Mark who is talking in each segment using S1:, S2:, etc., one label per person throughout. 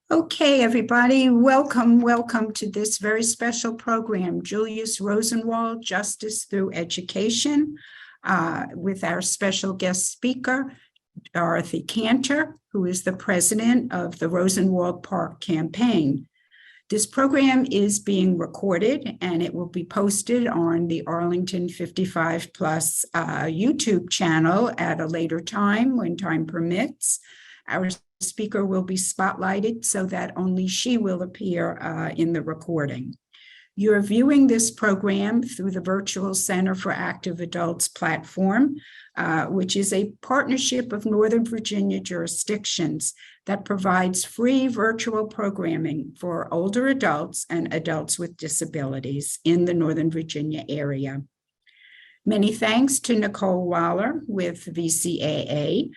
S1: Okay, everybody, welcome to this very special program, Julius Rosenwald, Justice Through Education, with our special guest speaker, Dorothy Canter, who is the president of the Rosenwald Park Campaign. This program is being recorded and it will be posted on the Arlington 55 Plus YouTube channel at a later time when time permits. Our speaker will be spotlighted so that only she will appear in the recording. You're viewing this program through the Virtual Center for Active Adults platform, which is a partnership of Northern Virginia jurisdictions that provides free virtual programming for older adults and adults with disabilities in the Northern Virginia area. Many thanks to Nicole Waller with VCAA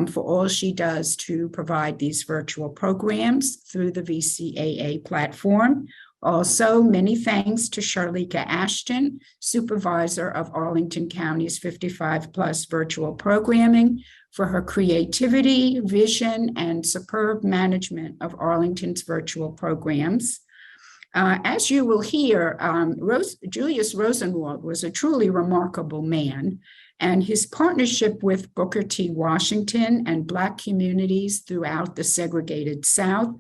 S1: for all she does to provide these virtual programs through the VCAA platform. Also, many thanks to Charlika Ashton, supervisor of Arlington County's 55 Plus virtual programming, for her creativity, vision, and superb management of Arlington's virtual programs. As you will hear, Julius Rosenwald was a truly remarkable man, and his partnership with Booker T. Washington and Black communities throughout the segregated South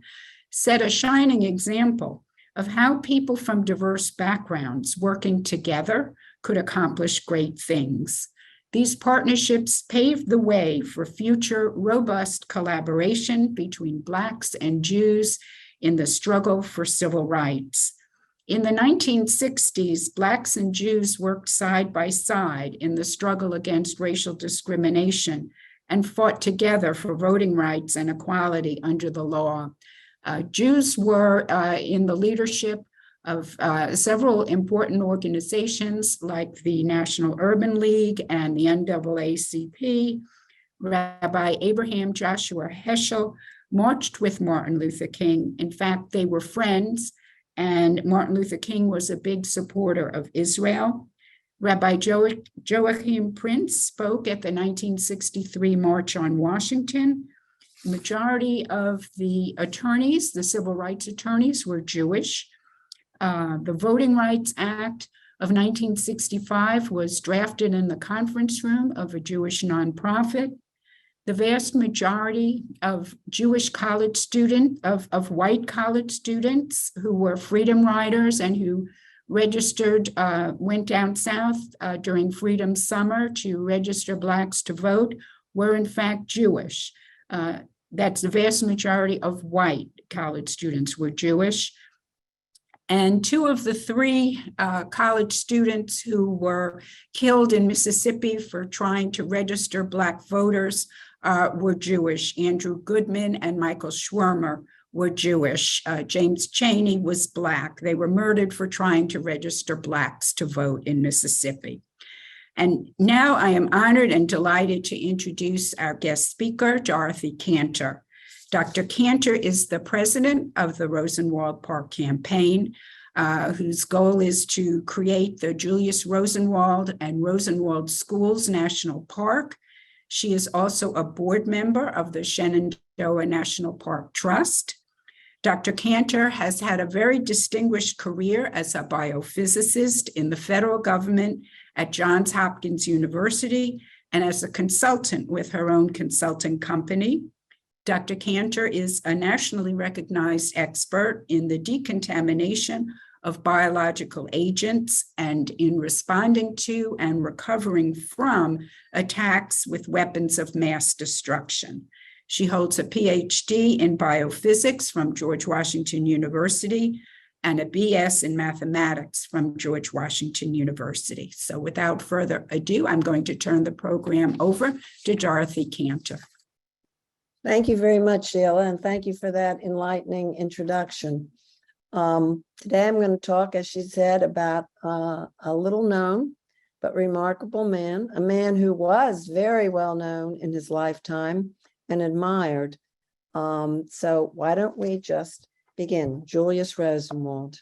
S1: set a shining example of how people from diverse backgrounds working together could accomplish great things. These partnerships paved the way for future robust collaboration between Blacks and Jews in the struggle for civil rights. In the 1960s, Blacks and Jews worked side by side in the struggle against racial discrimination and fought together for voting rights and equality under the law. Jews were in the leadership of several important organizations like the National Urban League and the NAACP. Rabbi Abraham Joshua Heschel marched with Martin Luther King. In fact, they were friends, and Martin Luther King was a big supporter of Israel. Rabbi Joachim Prince spoke at the 1963 March on Washington. The majority of the attorneys, the civil rights attorneys, were Jewish. The Voting Rights Act of 1965 was drafted in the conference room of a Jewish nonprofit. The vast majority of Jewish college students, of white college students who were freedom riders and who registered, went down south during Freedom Summer to register Blacks to vote, were in fact Jewish. That's the vast majority of white college students were Jewish. And two of the three college students who were killed in Mississippi for trying to register Black voters were Jewish. Andrew Goodman and Michael Schwirmer were Jewish. James Chaney was Black. They were murdered for trying to register Blacks to vote in Mississippi. And now I am honored and delighted to introduce our guest speaker, Dorothy Canter. Dr. Canter is the president of the Rosenwald Park Campaign, whose goal is to create the Julius Rosenwald and Rosenwald Schools National Park. She is also a board member of the Shenandoah National Park Trust. Dr. Canter has had a very distinguished career as a biophysicist in the federal government at Johns Hopkins University and as a consultant with her own consulting company. Dr. Canter is a nationally recognized expert in the decontamination of biological agents and in responding to and recovering from attacks with weapons of mass destruction. She holds a PhD in biophysics from George Washington University and a BS in mathematics from George Washington University. So without further ado, I'm going to turn the program over to Dorothy Canter.
S2: Thank you very much, Sheila, and thank you for that enlightening introduction. Today I'm going to talk, as she said, about a little known but remarkable man, a man who was very well known in his lifetime and admired. So why don't we just begin? Julius Rosenwald.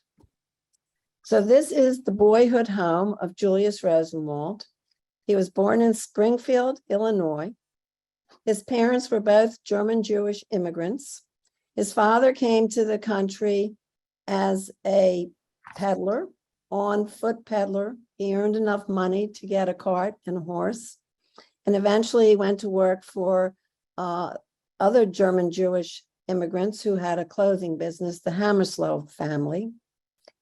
S2: So this is the boyhood home of Julius Rosenwald. He was born in Springfield, Illinois. His parents were both German Jewish immigrants. His father came to the country as a peddler, on-foot peddler. He earned enough money to get a cart and a horse, and eventually he went to work for other German Jewish immigrants who had a clothing business, the Hammerslow family,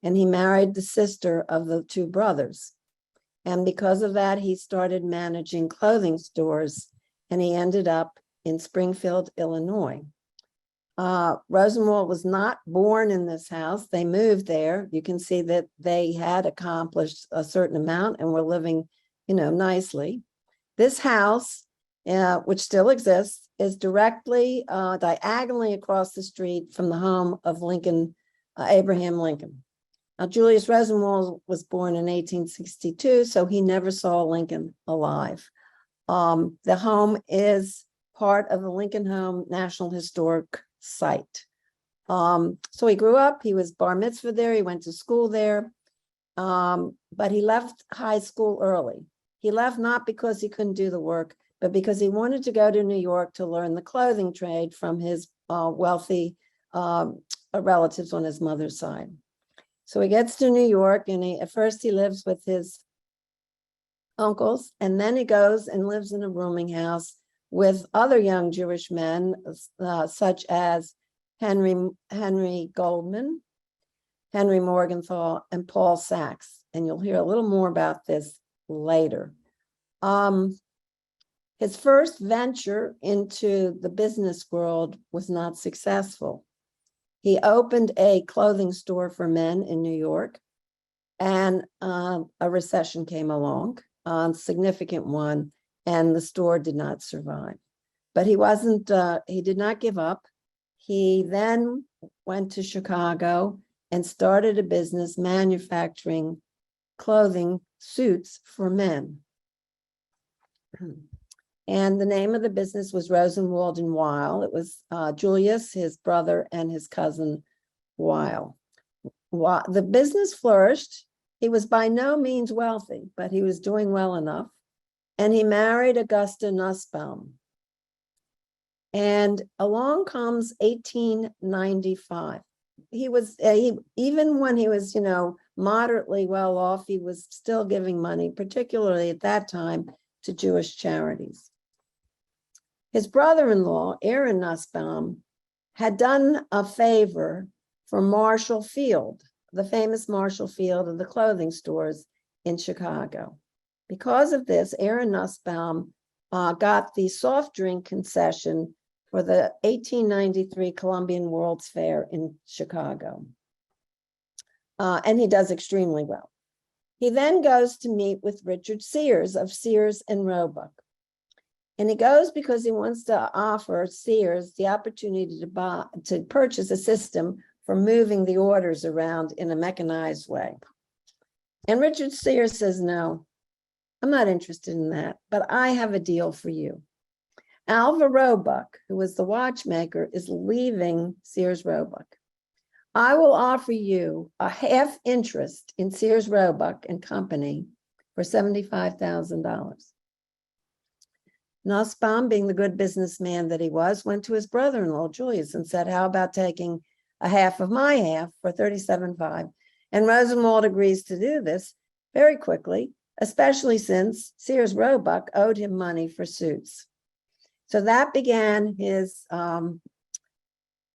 S2: and he married the sister of the two brothers. And because of that, he started managing clothing stores, and he ended up in Springfield, Illinois. Rosenwald was not born in this house. They moved there. You can see that they had accomplished a certain amount and were living, nicely. This house, which still exists, is directly diagonally across the street from the home of Abraham Lincoln. Now, Julius Rosenwald was born in 1862, so he never saw Lincoln alive. The home is part of the Lincoln Home National Historic Site. So he grew up, he was bar mitzvah there, he went to school there, but he left high school early. He left not because he couldn't do the work, but because he wanted to go to New York to learn the clothing trade from his wealthy relatives on his mother's side. So he gets to New York, and at first he lives with his uncles, and then he goes and lives in a rooming house with other young Jewish men, such as Henry Goldman, Henry Morgenthau, and Paul Sachs. And you'll hear a little more about this later. His first venture into the business world was not successful. He opened a clothing store for men in New York, and a recession came along, a significant one, and the store did not survive. But he did not give up. He then went to Chicago and started a business manufacturing clothing suits for men. And the name of the business was Rosenwald and Weil. It was Julius, his brother, and his cousin Weil. The business flourished. He was by no means wealthy, but he was doing well enough. And he married Augusta Nussbaum. And along comes 1895. Even when he was, moderately well off, he was still giving money, particularly at that time, to Jewish charities. His brother-in-law, Aaron Nussbaum, had done a favor for Marshall Field, the famous Marshall Field of the clothing stores in Chicago. Because of this, Aaron Nussbaum got the soft drink concession for the 1893 Columbian World's Fair in Chicago. And he does extremely well. He then goes to meet with Richard Sears of Sears and Roebuck. And he goes because he wants to offer Sears the opportunity to purchase a system for moving the orders around in a mechanized way. And Richard Sears says, no, I'm not interested in that, but I have a deal for you. Alva Roebuck, who was the watchmaker, is leaving Sears Roebuck. I will offer you a half interest in Sears Roebuck and Company for $75,000. Nussbaum, being the good businessman that he was, went to his brother-in-law, Julius, and said, how about taking a half of my half for $37,500? And Rosenwald agrees to do this very quickly, especially since Sears Roebuck owed him money for suits. So that began his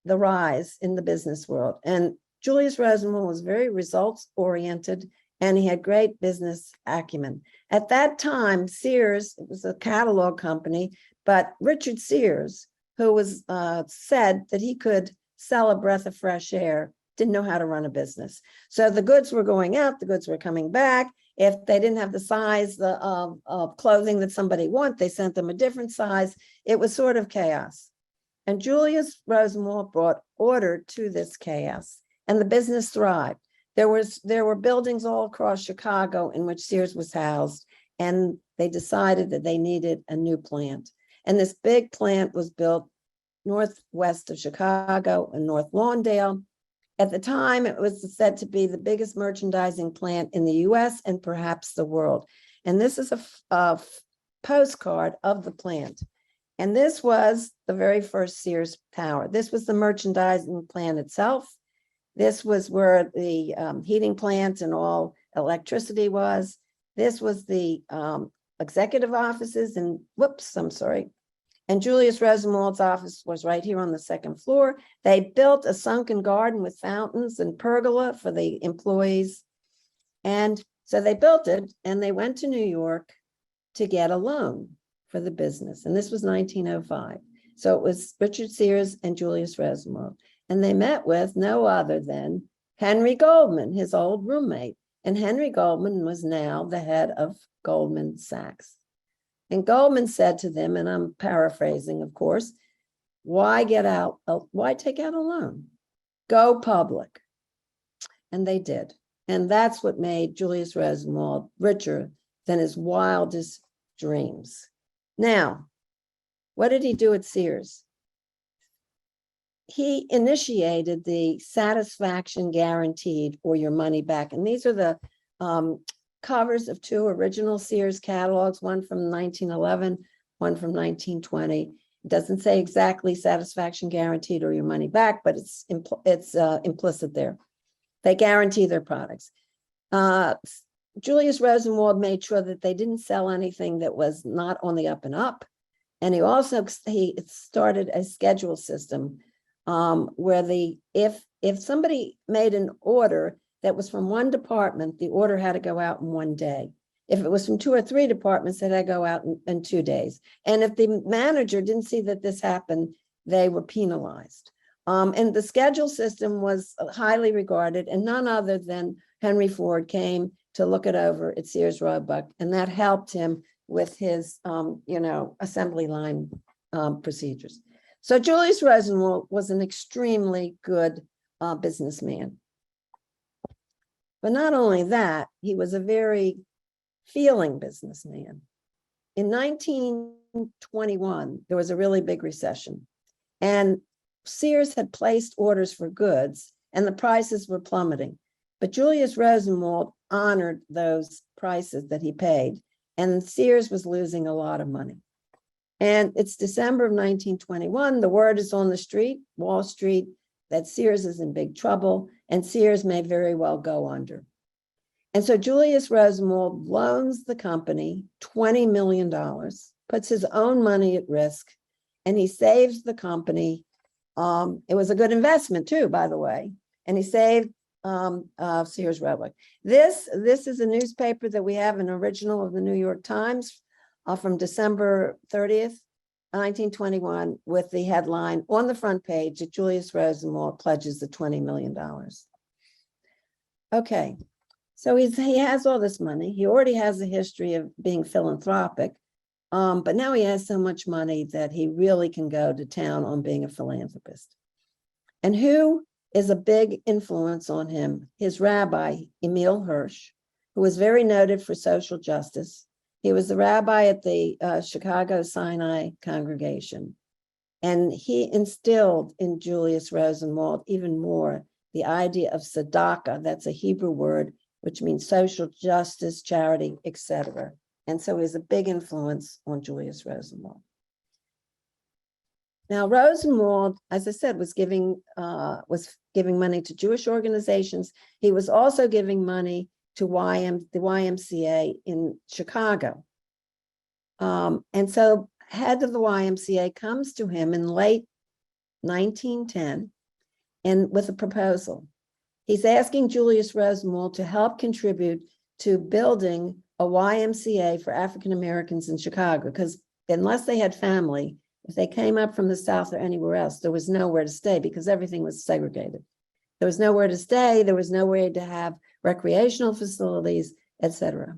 S2: the rise in the business world. And Julius Rosenwald was very results-oriented, and he had great business acumen. At that time, Sears, it was a catalog company, but Richard Sears, who was said that he could sell a breath of fresh air, didn't know how to run a business. So the goods were going out, the goods were coming back. If they didn't have the size of clothing that somebody wanted, they sent them a different size. It was sort of chaos. And Julius Rosenwald brought order to this chaos, and the business thrived. There were buildings all across Chicago in which Sears was housed, and they decided that they needed a new plant. And this big plant was built northwest of Chicago in North Lawndale. At the time, it was said to be the biggest merchandising plant in the US and perhaps the world. And this is a postcard of the plant. And this was the very first Sears Tower. This was the merchandising plant itself. This was where the heating plants and all electricity was. This was the executive offices and and Julius Rosenwald's office was right here on the second floor. They built a sunken garden with fountains and pergola for the employees. And so they built it and they went to New York to get a loan for the business. And this was 1905. So it was Richard Sears and Julius Rosenwald. And they met with no other than Henry Goldman, his old roommate. And Henry Goldman was now the head of Goldman Sachs. And Goldman said to them, and I'm paraphrasing, of course, why take out a loan? Go public. And they did. And that's what made Julius Rosenwald richer than his wildest dreams. Now, what did he do at Sears? He initiated the satisfaction guaranteed or your money back. And these are the covers of two original Sears catalogs, one from 1911, one from 1920. It doesn't say exactly satisfaction guaranteed or your money back, but it's implicit there. They guarantee their products. Julius Rosenwald made sure that they didn't sell anything that was not on the up and up. And he also started a schedule system where if somebody made an order that was from one department, the order had to go out in one day. If it was from 2 or 3 departments, it had to go out in 2 days. And if the manager didn't see that this happened, they were penalized. And the schedule system was highly regarded, and none other than Henry Ford came to look it over at Sears Roebuck, and that helped him with his, assembly line procedures. So Julius Rosenwald was an extremely good businessman. But not only that, he was a very feeling businessman. In 1921, there was a really big recession, and Sears had placed orders for goods, and the prices were plummeting. But Julius Rosenwald honored those prices that he paid, and Sears was losing a lot of money. And it's December of 1921. The word is on the street, Wall Street, that Sears is in big trouble, and Sears may very well go under. And so Julius Rosenwald loans the company $20 million, puts his own money at risk, and he saves the company. It was a good investment too, by the way, and he saved Sears Roebuck. This is a newspaper that we have, an original of the New York Times from December 30th, 1921, with the headline on the front page that Julius Rosenwald pledges the $20 million. Okay, so he has all this money. He already has a history of being philanthropic, but now he has so much money that he really can go to town on being a philanthropist. And who is a big influence on him? His rabbi, Emil Hirsch, who was very noted for social justice. He was the rabbi at the Chicago Sinai congregation. And he instilled in Julius Rosenwald even more the idea of tzedakah. That's a Hebrew word, which means social justice, charity, etc. And so he's a big influence on Julius Rosenwald. Now, Rosenwald, as I said, was giving money to Jewish organizations. He was also giving money to the YMCA in Chicago. And so head of the YMCA comes to him in late 1910 and with a proposal. He's asking Julius Rosenwald to help contribute to building a YMCA for African Americans in Chicago, because unless they had family, if they came up from the South or anywhere else, there was nowhere to stay because everything was segregated. There was nowhere to stay. There was nowhere to have recreational facilities, etc.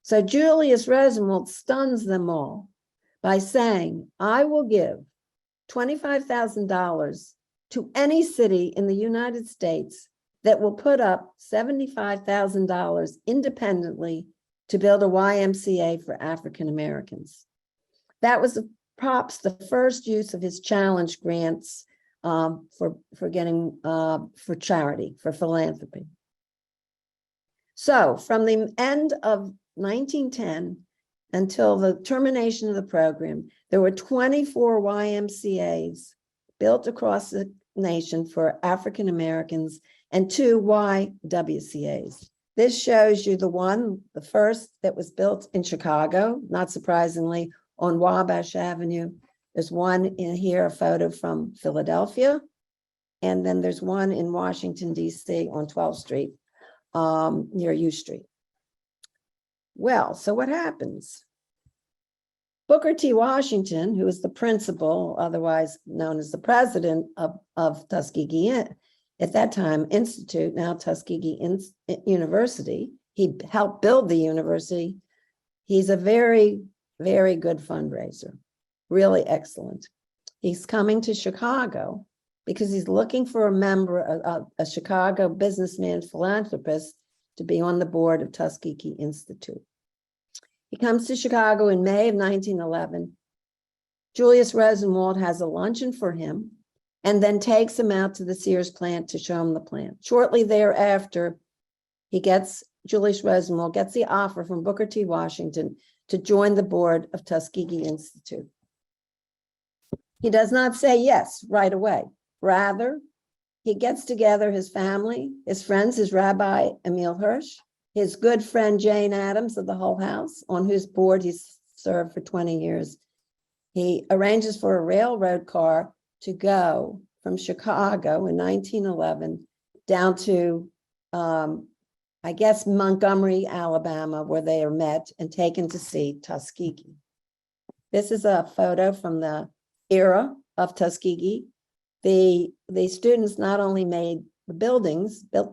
S2: So Julius Rosenwald stuns them all by saying, I will give $25,000 to any city in the United States that will put up $75,000 independently to build a YMCA for African Americans. That was perhaps the first use of his challenge grants for charity, for philanthropy. So from the end of 1910 until the termination of the program, there were 24 YMCAs built across the nation for African Americans and 2 YWCAs. This shows you the first that was built in Chicago, not surprisingly, on Wabash Avenue. There's one in here, a photo from Philadelphia. And then there's one in Washington, D.C. on 12th Street, near U Street. Well, so what happens? Booker T. Washington, who is the principal, otherwise known as the president of Tuskegee, at that time, Institute, now Tuskegee University. He helped build the university. He's a very, very good fundraiser, really excellent. He's coming to Chicago because he's looking for a member, a Chicago businessman, philanthropist, to be on the board of Tuskegee Institute. He comes to Chicago in May of 1911. Julius Rosenwald has a luncheon for him and then takes him out to the Sears plant to show him the plant. Shortly thereafter, Julius Rosenwald gets the offer from Booker T. Washington to join the board of Tuskegee Institute. He does not say yes right away. Rather, he gets together his family, his friends, his Rabbi Emil Hirsch, his good friend Jane Addams of the Hull House, on whose board he's served for 20 years. He arranges for a railroad car to go from Chicago in 1911 down to, I guess, Montgomery, Alabama, where they are met and taken to see Tuskegee. This is a photo from the era of Tuskegee. The students not only built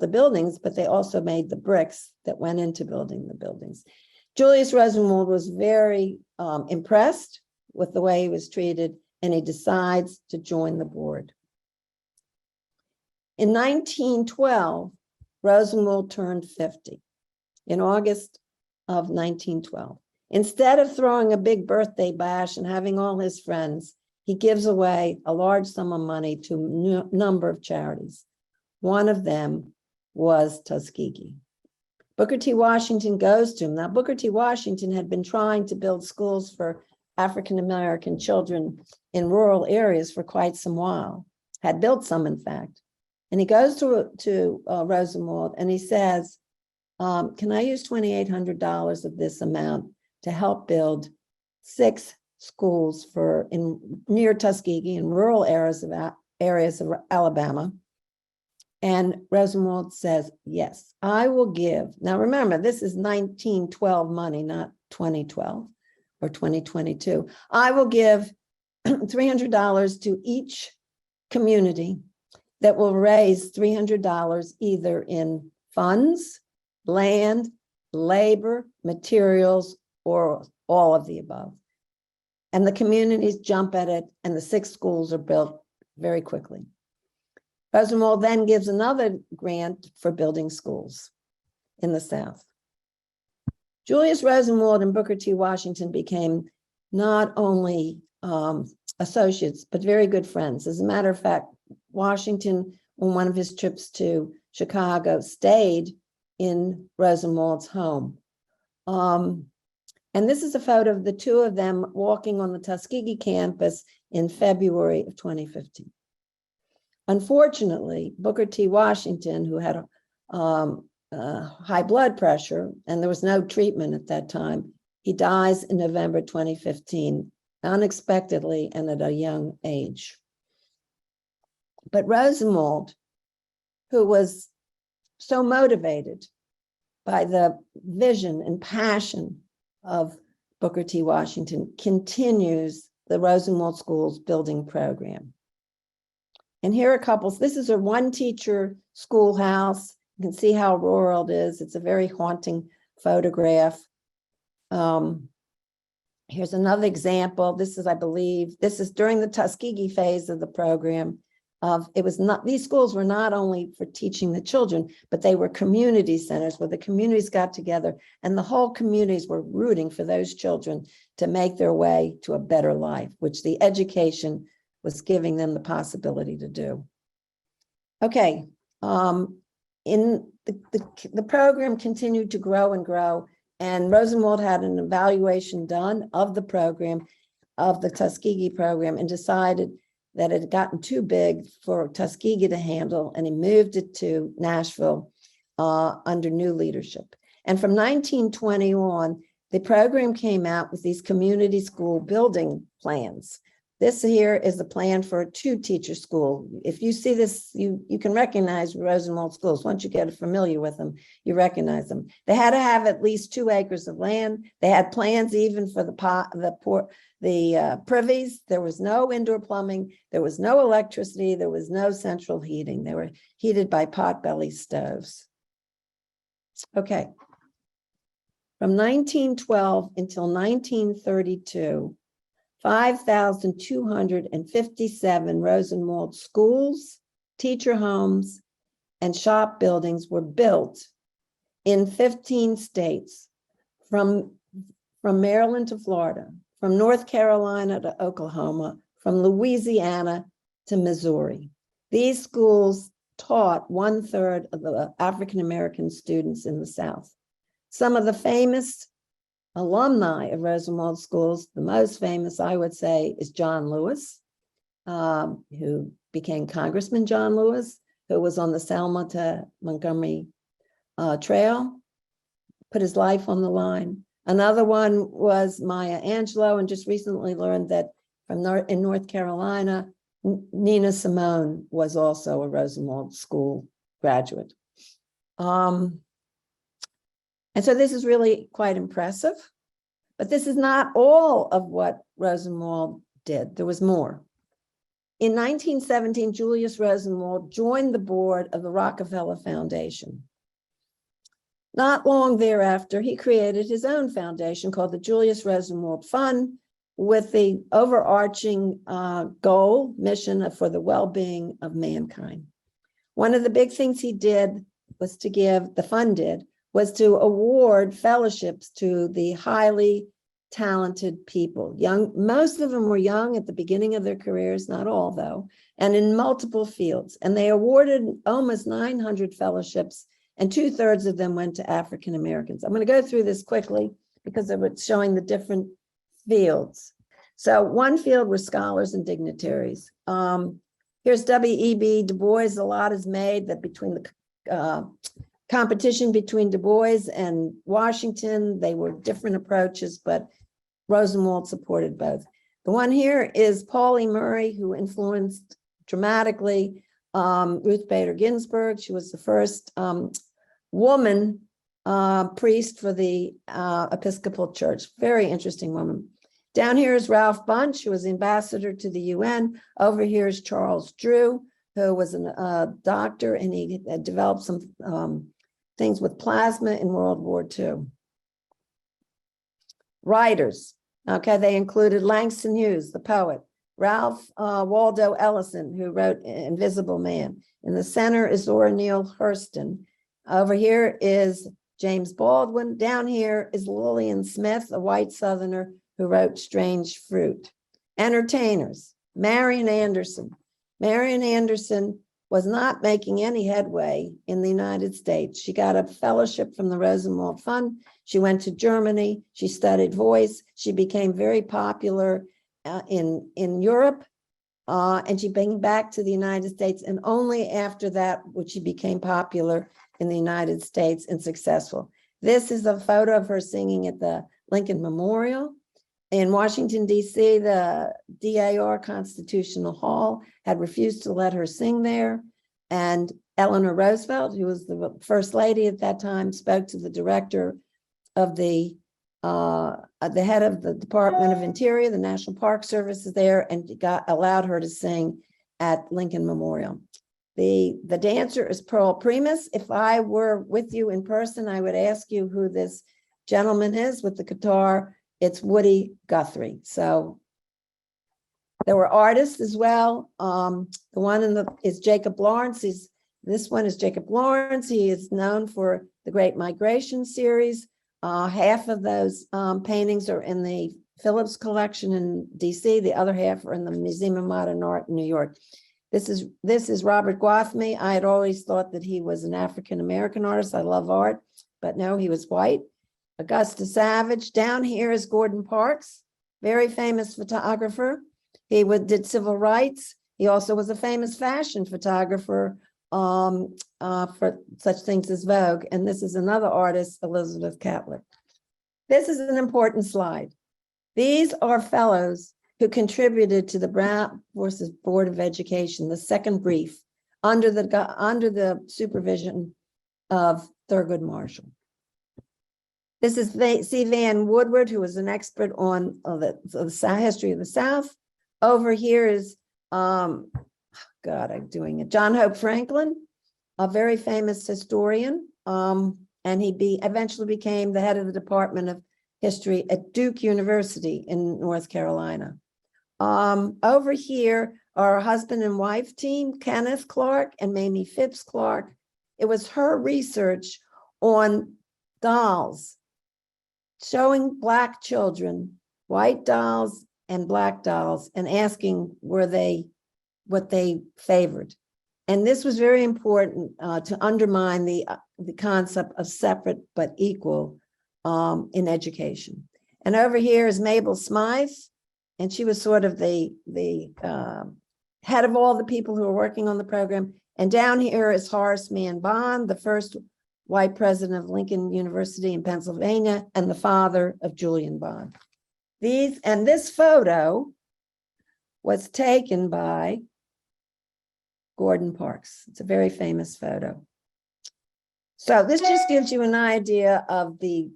S2: the buildings, but they also made the bricks that went into building the buildings. Julius Rosenwald was very impressed with the way he was treated, and he decides to join the board. In 1912, Rosenwald turned 50 in August of 1912. Instead of throwing a big birthday bash and having all his friends, he gives away a large sum of money to a number of charities. One of them was Tuskegee. Booker T. Washington goes to him. Now, Booker T. Washington had been trying to build schools for African-American children in rural areas for quite some while, had built some, in fact. And he goes to Rosenwald and he says, can I use $2,800 of this amount to help build 6 schools near Tuskegee in rural areas of Alabama? And Rosenwald says, yes, I will give. Now, remember, this is 1912 money, not 2012 or 2022. I will give $300 to each community that will raise $300 either in funds, land, labor, materials, or all of the above. And the communities jump at it, and the 6 schools are built very quickly. Rosenwald then gives another grant for building schools in the South. Julius Rosenwald and Booker T. Washington became not only associates, but very good friends. As a matter of fact, Washington, on one of his trips to Chicago, stayed in Rosenwald's home. And this is a photo of the 2 of them walking on the Tuskegee campus in February of 2015. Unfortunately, Booker T. Washington, who had high blood pressure, and there was no treatment at that time, he dies in November 2015, unexpectedly and at a young age. But Rosenwald, who was so motivated by the vision and passion of Booker T. Washington, continues the Rosenwald Schools building program. And here are a couple. This is a 1-teacher schoolhouse. You can see how rural it is. It's a very haunting photograph. Here's another example. This is, I believe, this is during the Tuskegee phase of the program. These schools were not only for teaching the children, but they were community centers where the communities got together, and the whole communities were rooting for those children to make their way to a better life, which the education was giving them the possibility to do. Okay, the program continued to grow and grow. And Rosenwald had an evaluation done of the program, of the Tuskegee program, and decided that it had gotten too big for Tuskegee to handle, and he moved it to Nashville under new leadership. And from 1920 on, the program came out with these community school building plans. This here is the plan for a 2-teacher school. If you see this, you can recognize Rosenwald schools. Once you get familiar with them, you recognize them. They had to have at least 2 acres of land. They had plans even for the privies. There was no indoor plumbing. There was no electricity. There was no central heating. They were heated by potbelly stoves. Okay. From 1912 until 1932, 5,257 Rosenwald schools, teacher homes, and shop buildings were built in 15 states, from Maryland to Florida, from North Carolina to Oklahoma, from Louisiana to Missouri. These schools taught 1/3 of the African-American students in the South. Some of the famous alumni of Rosenwald schools, the most famous, I would say, is John Lewis, who became Congressman John Lewis, who was on the Selma to Montgomery Trail, put his life on the line. Another one was Maya Angelou, and just recently learned that in North Carolina, Nina Simone was also a Rosenwald School graduate. And so this is really quite impressive, but this is not all of what Rosenwald did. There was more. In 1917, Julius Rosenwald joined the board of the Rockefeller Foundation. Not long thereafter, he created his own foundation called the Julius Rosenwald Fund, with the overarching mission for the well-being of mankind. One of the big things he did was was to award fellowships to the highly talented people. Most of them were young at the beginning of their careers, not all though, and in multiple fields. And they awarded almost 900 fellowships, and 2/3 of them went to African Americans. I'm going to go through this quickly because it's showing the different fields. So one field were scholars and dignitaries. Here's W.E.B. Du Bois. A lot is made that between the competition between Du Bois and Washington, they were different approaches, but Rosenwald supported both. The one here is Paul E. Murray, who influenced dramatically Ruth Bader Ginsburg. She was the first woman priest for the Episcopal Church. Very interesting woman. Down here is Ralph Bunche, who was ambassador to the UN. Over here is Charles Drew, who was a doctor, and he had developed some things with plasma in World War II. Writers, okay, they included Langston Hughes, the poet, Ralph Waldo Ellison, who wrote Invisible Man. In the center is Zora Neale Hurston. Over here is James Baldwin. Down here is Lillian Smith, a white Southerner who wrote Strange Fruit. Entertainers, Marian Anderson. Marian Anderson was not making any headway in the United States. She got a fellowship from the Rosenwald Fund. She went to Germany. She studied voice. She became very popular in Europe, and she came back to the United States. And only after that would she became popular in the United States and successful. This is a photo of her singing at the Lincoln Memorial. In Washington, D.C., the DAR Constitutional Hall had refused to let her sing there. And Eleanor Roosevelt, who was the first lady at that time, spoke to the director of the head of the Department of Interior, the National Park Service is there, and allowed her to sing at Lincoln Memorial. The dancer is Pearl Primus. If I were with you in person, I would ask you who this gentleman is with the guitar. It's Woody Guthrie. So there were artists as well. The one is Jacob Lawrence. This one is Jacob Lawrence. He is known for the Great Migration series. Half of those paintings are in the Phillips collection in DC. The other half are in the Museum of Modern Art in New York. This is Robert Gwathmey. I had always thought that he was an African-American artist. I love art, but no, he was white. Augusta Savage. Down here is Gordon Parks, very famous photographer. He did civil rights. He also was a famous fashion photographer for such things as Vogue. And this is another artist, Elizabeth Catlett. This is an important slide. These are fellows who contributed to the Brown versus Board of Education, the second brief, under the supervision of Thurgood Marshall. This is C. Van Woodward, who was an expert on the history of the South. Over here is, John Hope Franklin, a very famous historian, and he eventually became the head of the Department of History at Duke University in North Carolina. Over here are a husband and wife team, Kenneth Clark and Mamie Phipps Clark. It was her research on dolls, showing Black children, white dolls and Black dolls, and asking what they favored. And this was very important to undermine the concept of separate but equal in education. And over here is Mabel Smythe, and she was sort of the head of all the people who were working on the program. And down here is Horace Mann Bond, the first white president of Lincoln University in Pennsylvania, and the father of Julian Bond. This photo was taken by Gordon Parks. It's a very famous photo. So this just gives you an idea of the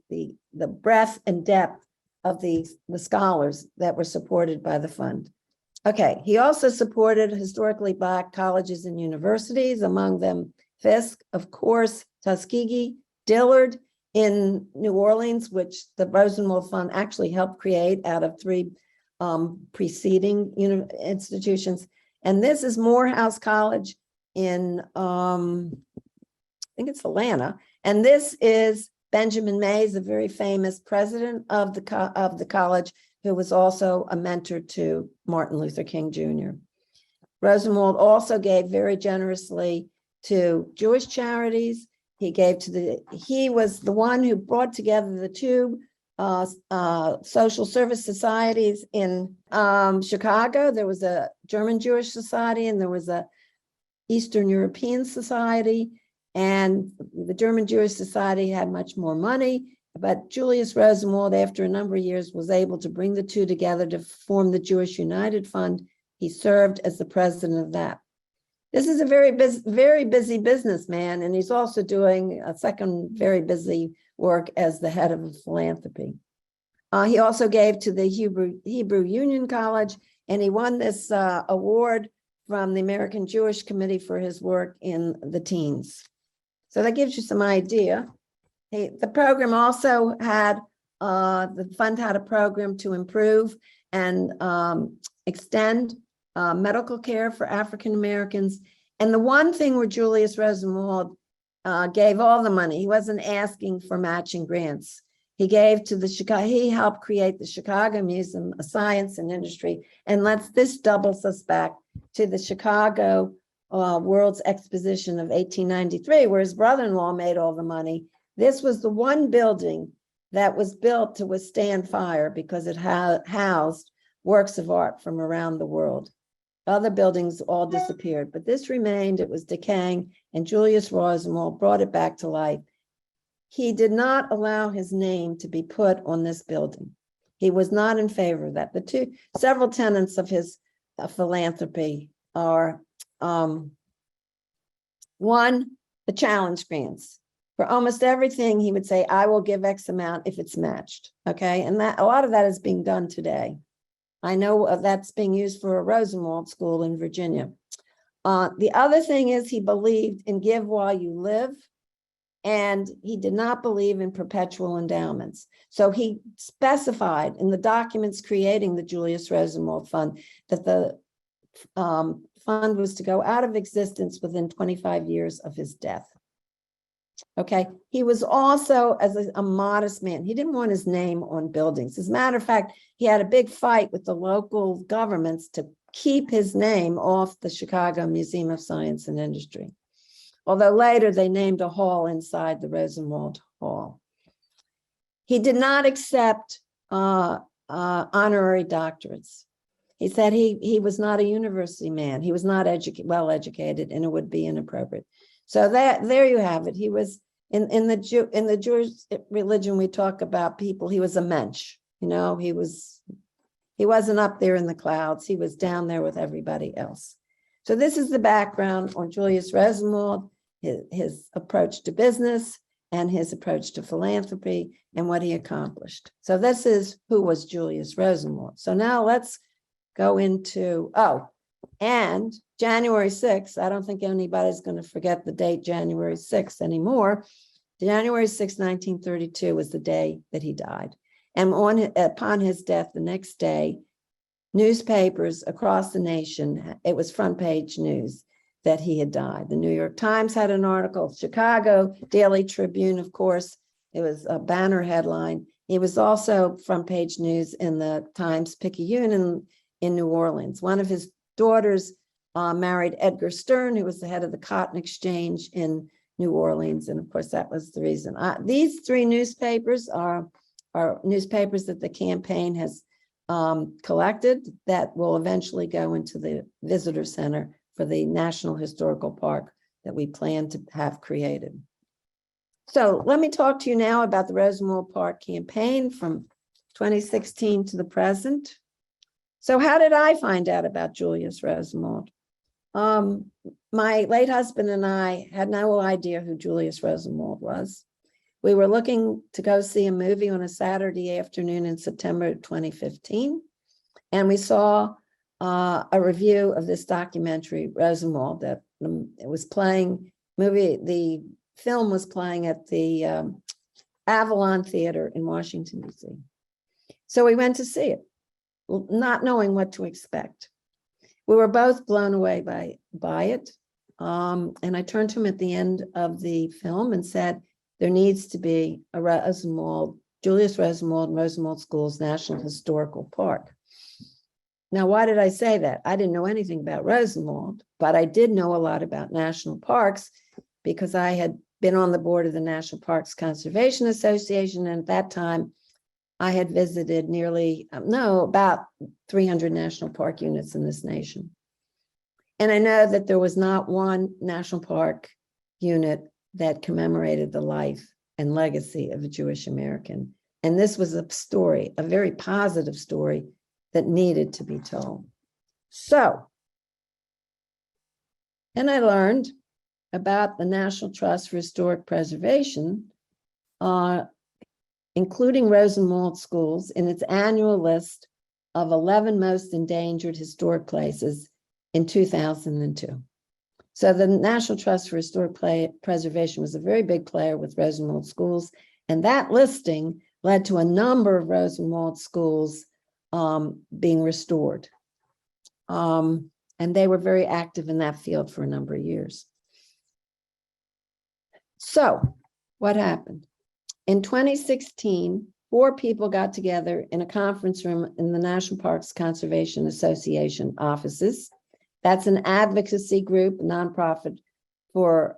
S2: breadth and depth of the scholars that were supported by the fund. Okay, he also supported historically Black colleges and universities, among them Fisk, of course, Tuskegee, Dillard in New Orleans, which the Rosenwald Fund actually helped create out of three preceding institutions. And this is Morehouse College in, I think it's Atlanta. And this is Benjamin Mays, a very famous president of the college, who was also a mentor to Martin Luther King Jr. Rosenwald also gave very generously to Jewish charities. He was the one who brought together the two social service societies in Chicago. There was a German Jewish society and there was a Eastern European society. And the German Jewish Society had much more money, but Julius Rosenwald, after a number of years, was able to bring the two together to form the Jewish United Fund. He served as the president of that. This is a very busy businessman, and he's also doing a second very busy work as the head of philanthropy. He also gave to the Hebrew Union College, and he won this award from the American Jewish Committee for his work in the teens. So that gives you some idea. The program also had, the fund had a program to improve and extend medical care for African Americans. And the one thing where Julius Rosenwald gave all the money, he wasn't asking for matching grants. He gave to he helped create the Chicago Museum of Science and Industry. And this doubles us back to the Chicago World's Exposition of 1893, where his brother-in-law made all the money. This was the one building that was built to withstand fire because it housed works of art from around the world. Other buildings all disappeared, but this remained. It was decaying, and Julius Rosenwald brought it back to life. He did not allow his name to be put on this building. He was not in favor of that. Several tenets of his philanthropy are, one, the challenge grants. For almost everything, he would say, I will give X amount if it's matched, okay? And a lot of that is being done today. I know that's being used for a Rosenwald school in Virginia. The other thing is he believed in give while you live, and he did not believe in perpetual endowments. So he specified in the documents creating the Julius Rosenwald Fund that the fund was to go out of existence within 25 years of his death. Okay, he was also a modest man. He didn't want his name on buildings. As a matter of fact, he had a big fight with the local governments to keep his name off the Chicago Museum of Science and Industry. Although later they named a hall inside the Rosenwald Hall. He did not accept honorary doctorates. He said he was not a university man. He was not well educated, and it would be inappropriate. So there you have it. He was in the Jewish religion. We talk about people. He was a mensch. You know, he wasn't up there in the clouds. He was down there with everybody else. So this is the background on Julius Rosenwald, his approach to business and his approach to philanthropy and what he accomplished. So this is who was Julius Rosenwald. So now let's go into, and January 6th, I don't think anybody's going to forget the date January 6th anymore. January 6th, 1932 was the day that he died. And upon his death the next day, newspapers across the nation, it was front page news that he had died. The New York Times had an article, Chicago Daily Tribune, of course, it was a banner headline. He was also front page news in the Times-Picayune in New Orleans. One of his daughters married Edgar Stern, who was the head of the Cotton Exchange in New Orleans. And of course, that was the reason. These three newspapers are newspapers that the campaign has collected that will eventually go into the visitor center for the National Historical Park that we plan to have created. So let me talk to you now about the Rosenwald Park Campaign from 2016 to the present. So how did I find out about Julius Rosenwald? My late husband and I had no idea who Julius Rosenwald was. We were looking to go see a movie on a Saturday afternoon in September 2015, and we saw a review of this documentary, Rosenwald, that it was playing. The film was playing at the Avalon Theater in Washington, D.C. So we went to see it, not knowing what to expect. We were both blown away by it. And I turned to him at the end of the film and said, there needs to be a Julius Rosenwald and Rosenwald Schools National Historical Park. Now, why did I say that? I didn't know anything about Rosenwald, but I did know a lot about national parks because I had been on the board of the National Parks Conservation Association. And at that time, I had visited about 300 national park units in this nation. And I know that there was not one national park unit that commemorated the life and legacy of a Jewish American. And this was a story, a very positive story that needed to be told. So, and I learned about the National Trust for Historic Preservation, including Rosenwald Schools in its annual list of 11 most endangered historic places in 2002. So the National Trust for Historic Preservation was a very big player with Rosenwald Schools, and that listing led to a number of Rosenwald schools being restored. And they were very active in that field for a number of years. So what happened? In 2016, 4 people got together in a conference room in the National Parks Conservation Association offices. That's an advocacy group, a nonprofit for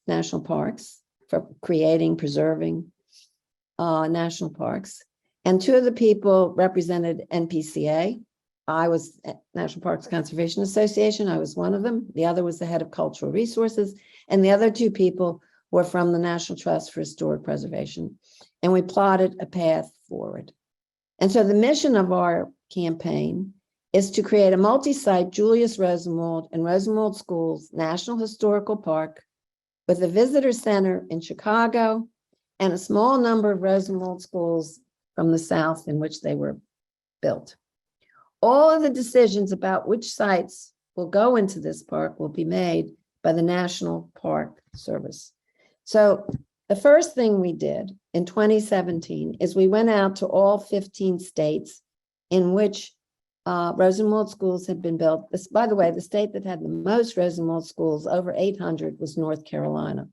S2: national parks, for creating, preserving national parks. And 2 of the people represented NPCA. I was National Parks Conservation Association. I was one of them. The other was the head of cultural resources. And the other 2 people were from the National Trust for Historic Preservation. And we plotted a path forward. And so the mission of our campaign is to create a multi-site Julius Rosenwald and Rosenwald Schools National Historical Park with a visitor center in Chicago and a small number of Rosenwald schools from the South in which they were built. All of the decisions about which sites will go into this park will be made by the National Park Service. So the first thing we did in 2017 is we went out to all 15 states in which Rosenwald schools had been built. This, by the way, the state that had the most Rosenwald schools, over 800, was North Carolina.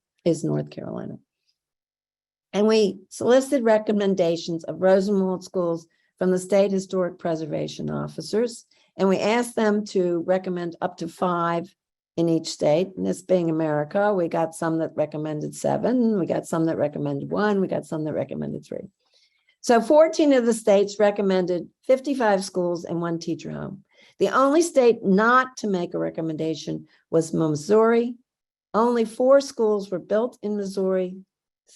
S2: And we solicited recommendations of Rosenwald schools from the state historic preservation officers, and we asked them to recommend up to 5 in each state. And this being America, we got some that recommended 7, we got some that recommended 1, we got some that recommended 3. So 14 of the states recommended 55 schools and 1 teacher home. The only state not to make a recommendation was Missouri. Only 4 schools were built in Missouri,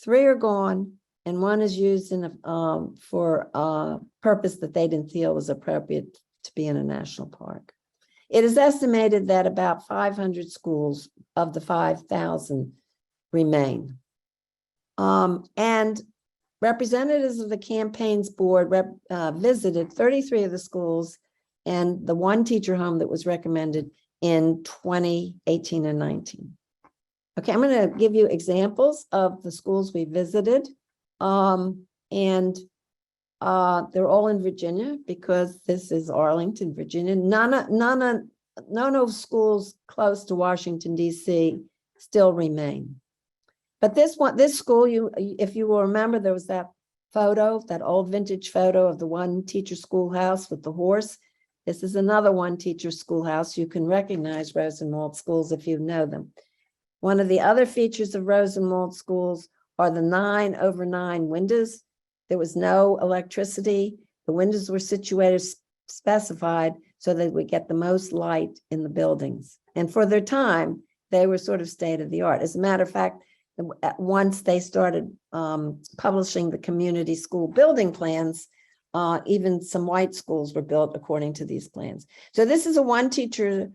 S2: 3 are gone, and 1 is used for a purpose that they didn't feel was appropriate to be in a national park. It is estimated that about 500 schools of the 5,000 remain. And representatives of the campaign's board visited 33 of the schools and the 1 teacher home that was recommended in 2018 and 19. Okay, I'm going to give you examples of the schools we visited. They're all in Virginia because this is Arlington, Virginia. None of schools close to Washington, D.C. still remain. But this school, if you will remember, there was that photo, that old vintage photo of the 1 teacher schoolhouse with the horse. This is another 1 teacher schoolhouse. You can recognize Rosenwald schools if you know them. One of the other features of Rosenwald schools are the 9/9 windows. There was no electricity. The windows were specified so that we get the most light in the buildings. And for their time, they were sort of state of the art. As a matter of fact, once they started publishing the community school building plans, even some white schools were built according to these plans. So this is a 1 teacher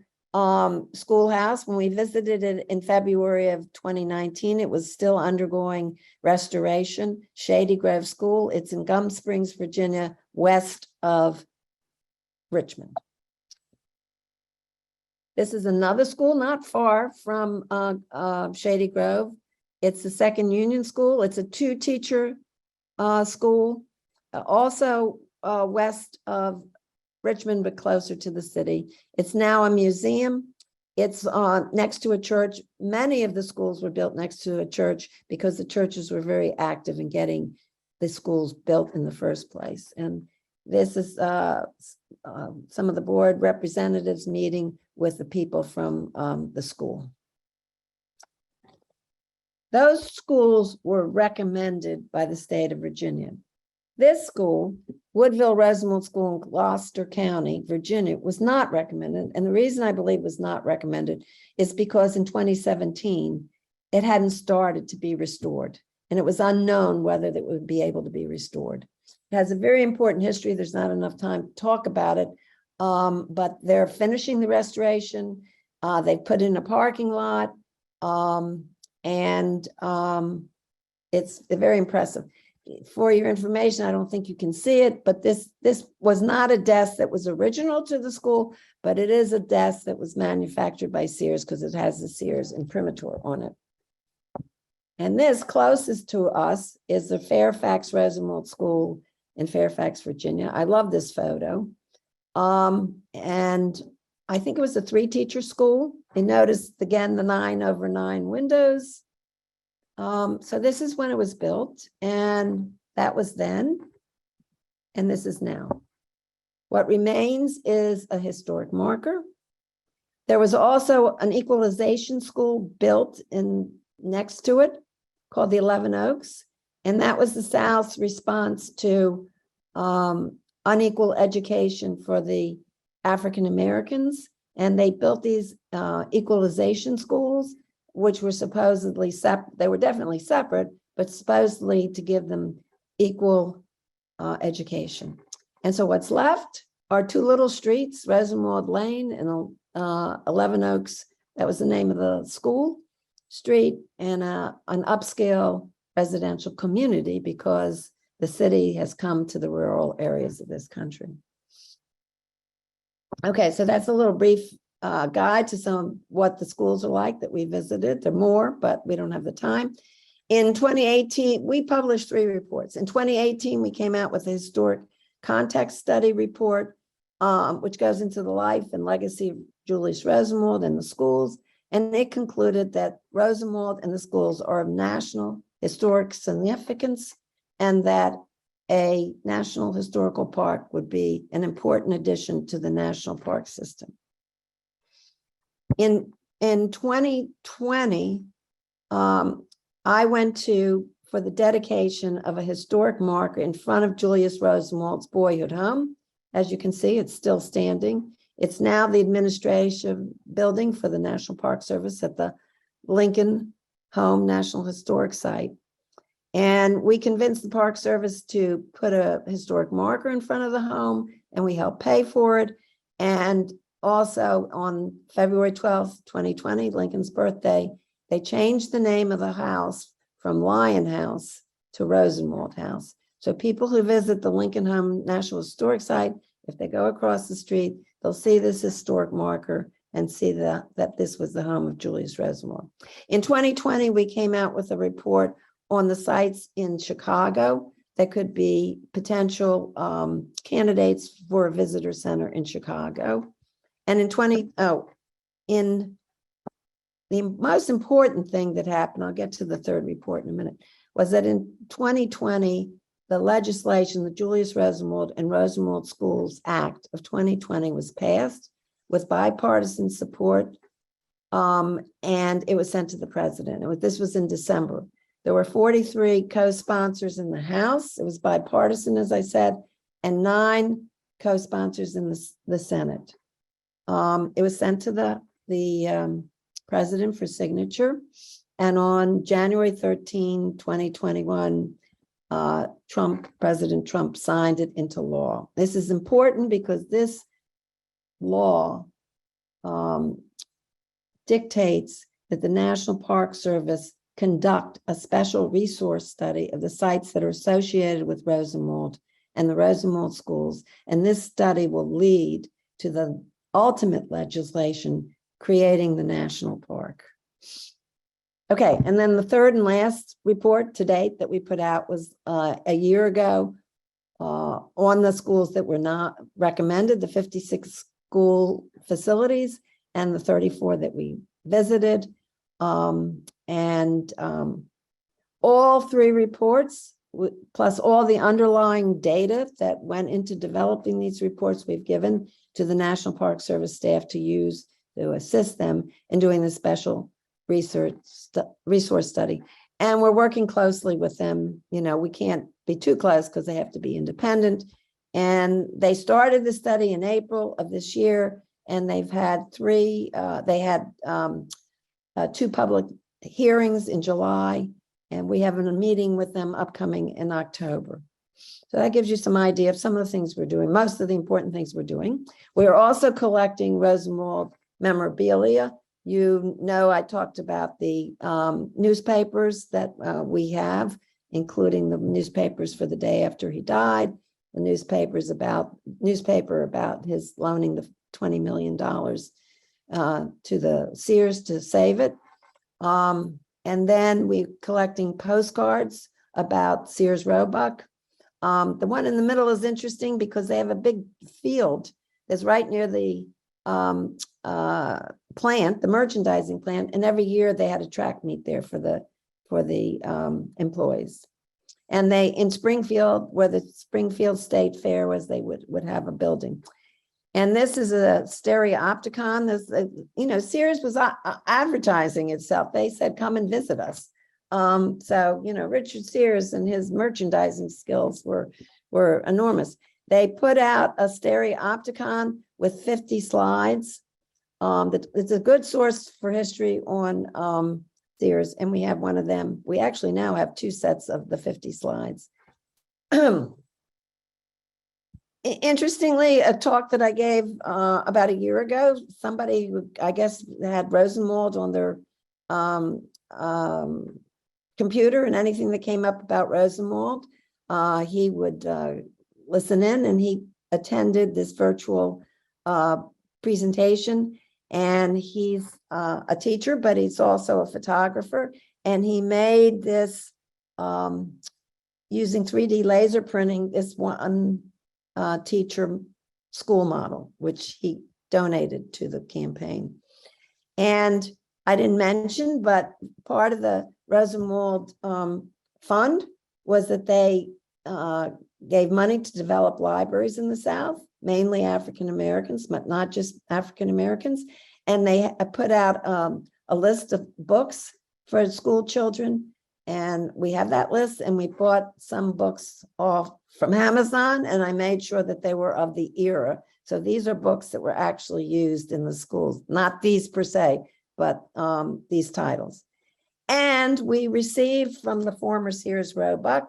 S2: schoolhouse. When we visited it in February of 2019, it was still undergoing restoration. Shady Grove School. It's in Gum Springs, Virginia, west of Richmond. This is another school not far from Shady Grove. It's the Second Union School. It's a 2 teacher school, also west of Richmond, but closer to the city. It's now a museum. It's next to a church. Many of the schools were built next to a church because the churches were very active in getting the schools built in the first place. And this is some of the board representatives meeting with the people from the school. Those schools were recommended by the state of Virginia. This school, Woodville Rosenwald School in Gloucester County, Virginia, was not recommended. And the reason I believe was not recommended is because in 2017, it hadn't started to be restored. And it was unknown whether it would be able to be restored. It has a very important history. There's not enough time to talk about it. But they're finishing the restoration. They've put in a parking lot. It's very impressive. For your information, I don't think you can see it, but this was not a desk that was original to the school, but it is a desk that was manufactured by Sears because it has the Sears imprimatur on it. And this closest to us is the Fairfax Rosenwald School in Fairfax, Virginia. I love this photo. And I think it was a 3 teacher school. You notice again the 9/9 windows. So this is when it was built, and that was then, and this is now. What remains is a historic marker. There was also an equalization school built in next to it called the 11 Oaks, and that was the South's response to unequal education for the African Americans, and they built these equalization schools, which were supposedly separate. They were definitely separate, but supposedly to give them equal education. And so what's left are 2 little streets, Rosenwald Lane and 11 Oaks. That was the name of the school street, and an upscale residential community because the city has come to the rural areas of this country. Okay, so that's a little brief guide to some of what the schools are like that we visited. There are more, but we don't have the time. In 2018, we published 3 reports. In 2018, we came out with a historic context study report, which goes into the life and legacy of Julius Rosenwald and the schools. And it concluded that Rosenwald and the schools are of national historic significance, and that a national historical park would be an important addition to the national park system. In 2020, I went to for the dedication of a historic marker in front of Julius Rosenwald's boyhood home. As you can see, it's still standing. It's now the administration building for the National Park Service at the Lincoln Home National Historic Site. And we convinced the Park Service to put a historic marker in front of the home, and we helped pay for it. And also on February 12th, 2020, Lincoln's birthday, they changed the name of the house from Lyon House to Rosenwald House. So people who visit the Lincoln Home National Historic Site, if they go across the street, they'll see this historic marker and see that this was the home of Julius Rosenwald. In 2020, we came out with a report on the sites in Chicago that could be potential candidates for a visitor center in Chicago. And in the most important thing that happened, I'll get to the third report in a minute, was that in 2020, the legislation, the Julius Rosenwald and Rosenwald Schools Act of 2020 was passed with bipartisan support, and it was sent to the president. This was in December. There were 43 co-sponsors in the House. It was bipartisan, as I said, and 9 co-sponsors in the Senate. It was sent to the president for signature. And on January 13, 2021, President Trump signed it into law. This is important because this law dictates that the National Park Service conduct a special resource study of the sites that are associated with Rosenwald and the Rosenwald schools. And this study will lead to the ultimate legislation creating the national park. Okay, and then the third and last report to date that we put out was a year ago on the schools that were not recommended, the 56 school facilities and the 34 that we visited. All 3 reports, plus all the underlying data that went into developing these reports, we've given to the National Park Service staff to use to assist them in doing the special resource study. And we're working closely with them. You know, we can't be too close because they have to be independent. And they started the study in April of this year, and they've had 2 public hearings in July, and we have a meeting with them upcoming in October. So that gives you some idea of some of the things we're doing, most of the important things we're doing. We're also collecting Rosenwald memorabilia. You know, I talked about the newspapers that we have, including the newspapers for the day after he died, the newspaper about his loaning the $20 million to the Sears to save it. And then we're collecting postcards about Sears Roebuck. The one in the middle is interesting because they have a big field that's right near the plant, the merchandising plant, and every year they had a track meet there for the employees. And they in Springfield, where the Springfield State Fair was, they would have a building. And this is a stereopticon. This, Sears was advertising itself. They said, "Come and visit us." So Richard Sears and his merchandising skills were enormous. They put out a stereopticon with 50 slides. It's a good source for history on Sears, and we have one of them. We actually now have 2 sets of the 50 slides. Interestingly, a talk that I gave about a year ago, somebody who I guess had Rosenwald on their computer, and anything that came up about Rosenwald, he would listen in, and he attended this virtual presentation. And he's a teacher, but he's also a photographer. And he made this using 3D laser printing, this one teacher school model, which he donated to the campaign. And I didn't mention, but part of the Rosenwald fund was that they gave money to develop libraries in the South, mainly African Americans, but not just African Americans. And they put out a list of books for school children And we have that list, and we bought some books off from Amazon, and I made sure that they were of the era. So these are books that were actually used in the schools, not these per se, but these titles. And we received from the former Sears Roebuck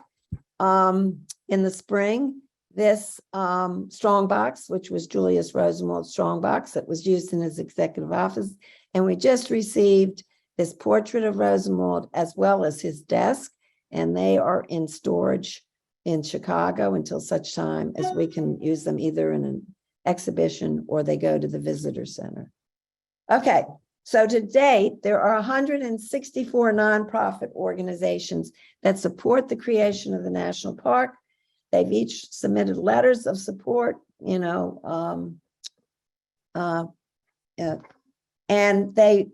S2: in the spring this strong box, which was Julius Rosenwald strong box that was used in his executive office. And we just received this portrait of Rosenwald as well as his desk, and they are in storage in Chicago until such time as we can use them either in an exhibition or they go to the visitor center. Okay, so to date, there are 164 nonprofit organizations that support the creation of the national park. They've each submitted letters of support, and they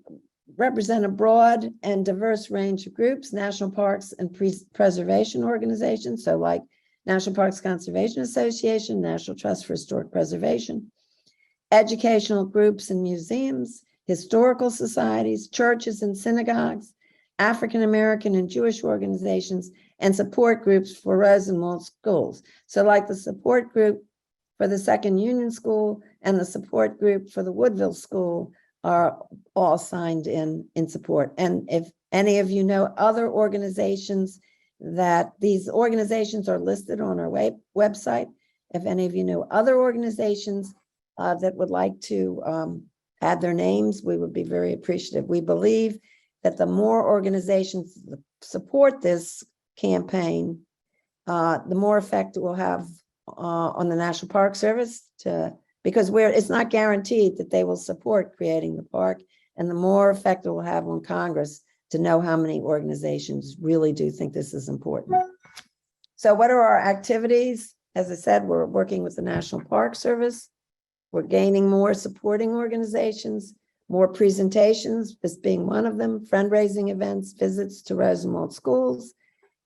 S2: represent a broad and diverse range of groups, national parks and preservation organizations, so like National Parks Conservation Association, National Trust for Historic Preservation, educational groups and museums, historical societies, churches and synagogues, African American and Jewish organizations, and support groups for Rosenwald schools. So like the support group for the Second Union School and the support group for the Woodville School are all signed in support. And if any of you know other organizations, that these organizations are listed on our website. If any of you know other organizations that would like to add their names, we would be very appreciative. We believe that the more organizations that support this campaign, the more effect it will have on the National Park Service because it's not guaranteed that they will support creating the park, and the more effect it will have on Congress to know how many organizations really do think this is important. So what are our activities? As I said, we're working with the National Park Service. We're gaining more supporting organizations, more presentations, this being one of them, fundraising events, visits to Rosenwald schools,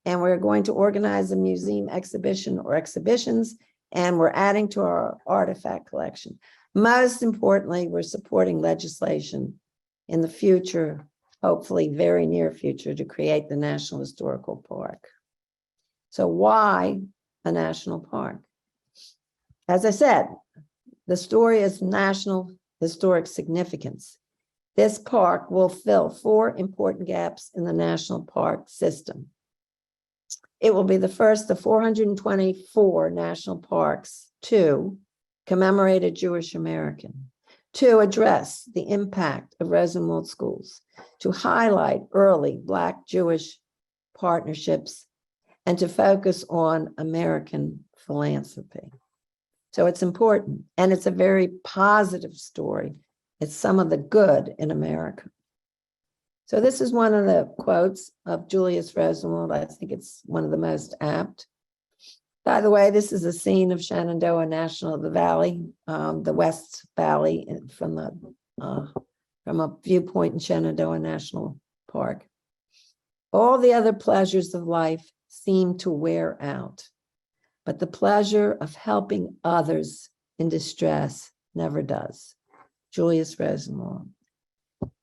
S2: and we're going to organize a museum exhibition or exhibitions, and we're adding to our artifact collection. Most importantly, we're supporting legislation in the future, hopefully very near future, to create the National Historical Park. So why a national park? As I said, the story is national historic significance. This park will fill 4 important gaps in the national park system. It will be the first of 424 national parks to commemorate a Jewish American, to address the impact of Rosenwald schools, to highlight early Black Jewish partnerships, and to focus on American philanthropy. So it's important, and it's a very positive story. It's some of the good in America. So this is one of the quotes of Julius Rosenwald. I think it's one of the most apt. By the way, this is a scene of Shenandoah National, the Valley, the West Valley from a viewpoint in Shenandoah National Park. All the other pleasures of life seem to wear out, but the pleasure of helping others in distress never does. Julius Rosenwald.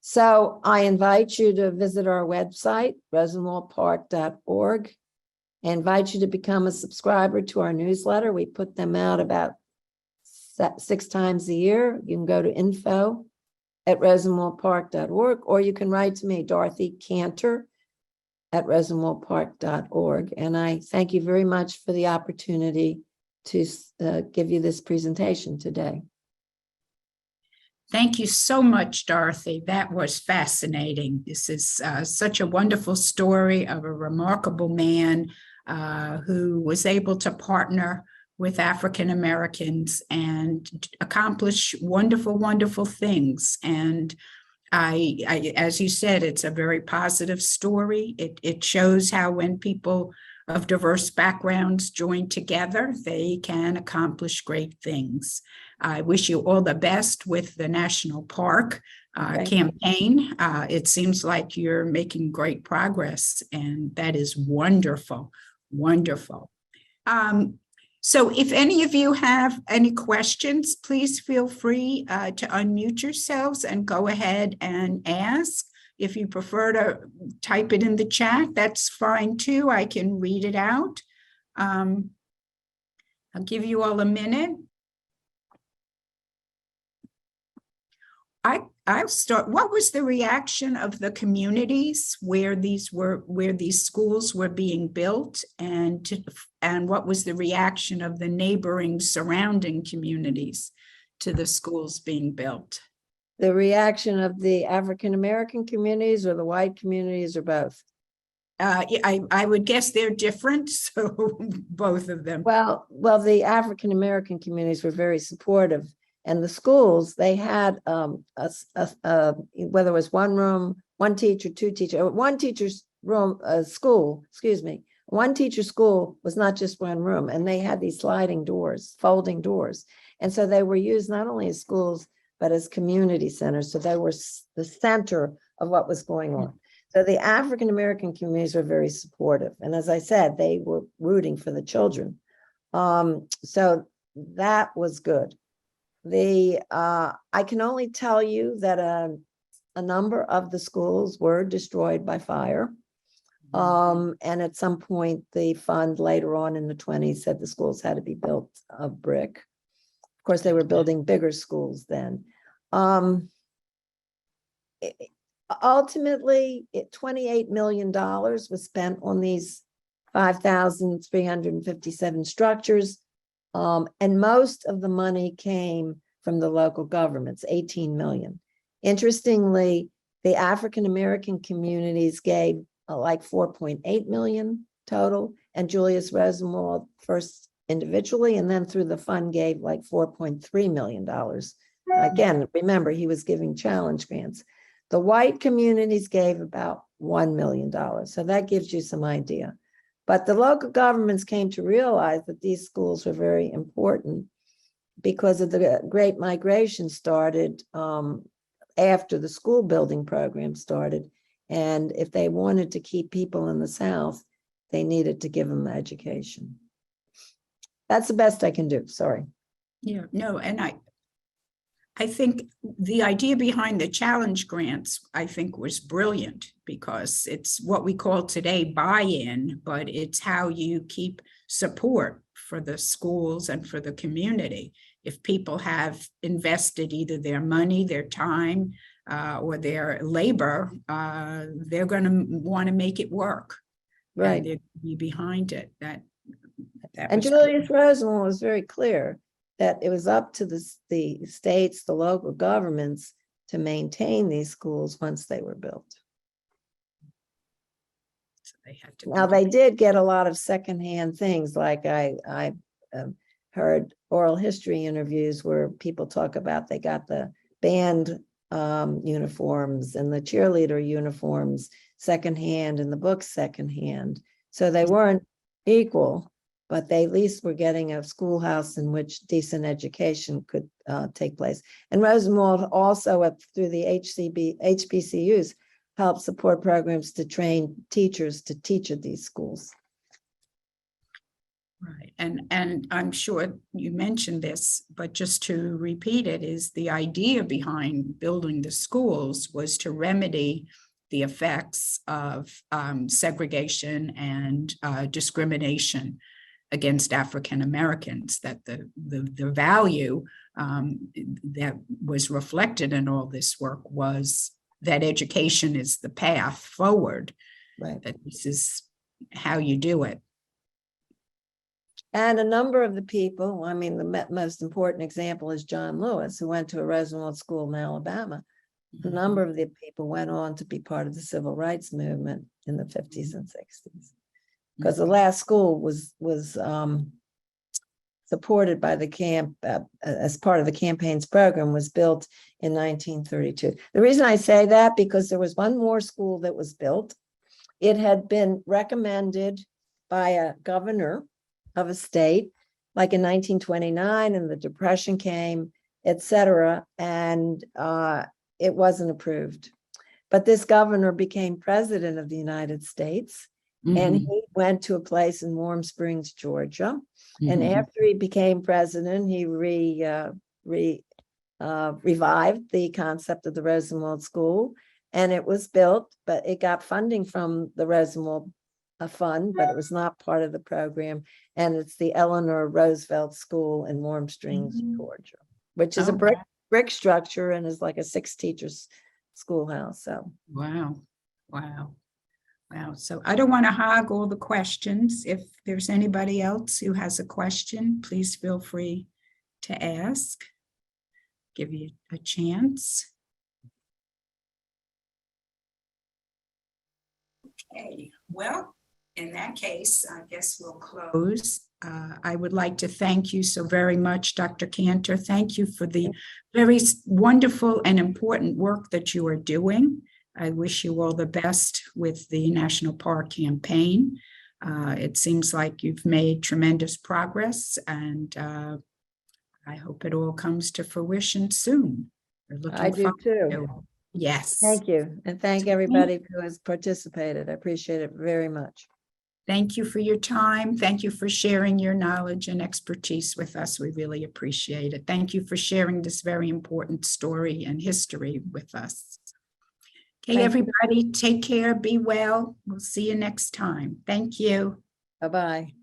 S2: So I invite you to visit our website, rosenwaldpark.org. I invite you to become a subscriber to our newsletter. We put them out about 6 times a year. You can go to info@rosenwaldpark.org, or you can write to me, Dorothy Canter, at rosenwaldpark.org. And I thank you very much for the opportunity to give you this presentation today.
S1: Thank you so much, Dorothy. That was fascinating. This is such a wonderful story of a remarkable man who was able to partner with African Americans and accomplish wonderful, wonderful things. And I, as you said, it's a very positive story. It shows how when people of diverse backgrounds join together, they can accomplish great things. I wish you all the best with the National Park campaign. It seems like you're making great progress, and that is wonderful, wonderful. So if any of you have any questions, please feel free to unmute yourselves and go ahead and ask. If you prefer to type it in the chat, that's fine too. I can read it out. I'll give you all a minute. I'll start. What was the reaction of the communities where these schools were being built, and what was the reaction of the neighboring surrounding communities to the schools being built?
S2: The reaction of the African-American communities or the white communities or both?
S1: I would guess they're different, so both of them.
S2: Well, the African-American communities were very supportive. And the schools, they had whether it was one room, one teacher, two teachers, one teacher's room, school, excuse me, one teacher school was not just one room, and they had these sliding doors, folding doors. And so they were used not only as schools, but as community centers. So they were the center of what was going on. So the African-American communities were very supportive. And as I said, they were rooting for the children. So that was good. I can only tell you that a number of the schools were destroyed by fire. And at some point, the fund later on in the 20s said the schools had to be built of brick. Of course, they were building bigger schools then. Ultimately, $28 million was spent on these 5,357 structures. And most of the money came from the local governments, 18 million. Interestingly, the African-American communities gave like 4.8 million total, and Julius Rosenwald first individually, and then through the fund gave like $4.3 million. Again, remember, he was giving challenge grants. The white communities gave about $1 million. So that gives you some idea. But the local governments came to realize that these schools were very important because of the Great Migration started after the school building program started. And if they wanted to keep people in the South, they needed to give them education. That's the best I can do. Sorry.
S1: Yeah, no, and I think the idea behind the challenge grants, I think, was brilliant because it's what we call today buy-in, but it's how you keep support for the schools and for the community. If people have invested either their money, their time, or their labor, they're going to want to make it work.
S2: Right.
S1: And they're going to be behind it.
S2: And Julius Rosenwald was very clear that it was up to the states, the local governments, to maintain these schools once they were built.
S1: So they had to.
S2: Now, they did get a lot of secondhand things, like I heard oral history interviews where people talk about they got the band uniforms and the cheerleader uniforms secondhand and the books secondhand. So they weren't equal, but they at least were getting a schoolhouse in which decent education could take place. And Rosenwald also, through the HBCUs, helped support programs to train teachers to teach at these schools.
S1: Right, and I'm sure you mentioned this, but just to repeat it, is the idea behind building the schools was to remedy the effects of segregation and discrimination against African Americans, that the value that was reflected in all this work was that education is the path forward,
S2: right?
S1: That this is how you do it.
S2: And a number of the people, I mean, the most important example is John Lewis, who went to a Rosenwald school in Alabama. Mm-hmm. A number of the people went on to be part of the civil rights movement in the 50s and 60s. Because the last school was supported by the camp as part of the campaign's program, was built in 1932. The reason I say that, because there was one more school that was built. It had been recommended by a governor of a state, like in 1929, and the Depression came, etc., and it wasn't approved. But this governor became president of the United States. Mm-hmm. And he went to a place in Warm Springs, Georgia. Mm-hmm. And after he became president, he revived the concept of the Rosenwald School. And it was built, but it got funding from the Rosenwald Fund, but it was not part of the program. And it's the Eleanor Roosevelt School in Warm Springs, Georgia, which is a
S1: Oh,
S2: brick structure and is like a 6 teachers schoolhouse. So
S1: wow, wow, wow. So I don't want to hog all the questions. If there's anybody else who has a question, please feel free to ask. Give you a chance. Okay, well, in that case, I guess we'll close. I would like to thank you so very much, Dr. Canter. Thank you for the very wonderful and important work that you are doing. I wish you all the best with the National Park Campaign. It seems like you've made tremendous progress, and I hope it all comes to fruition soon.
S2: I do too.
S1: Yes.
S2: Thank you. And thank everybody who has participated. I appreciate it very much.
S1: Thank you for your time. Thank you for sharing your knowledge and expertise with us. We really appreciate it. Thank you for sharing this very important story and history with us. Okay, everybody, take care, be well. We'll see you next time. Thank you.
S2: Bye-bye.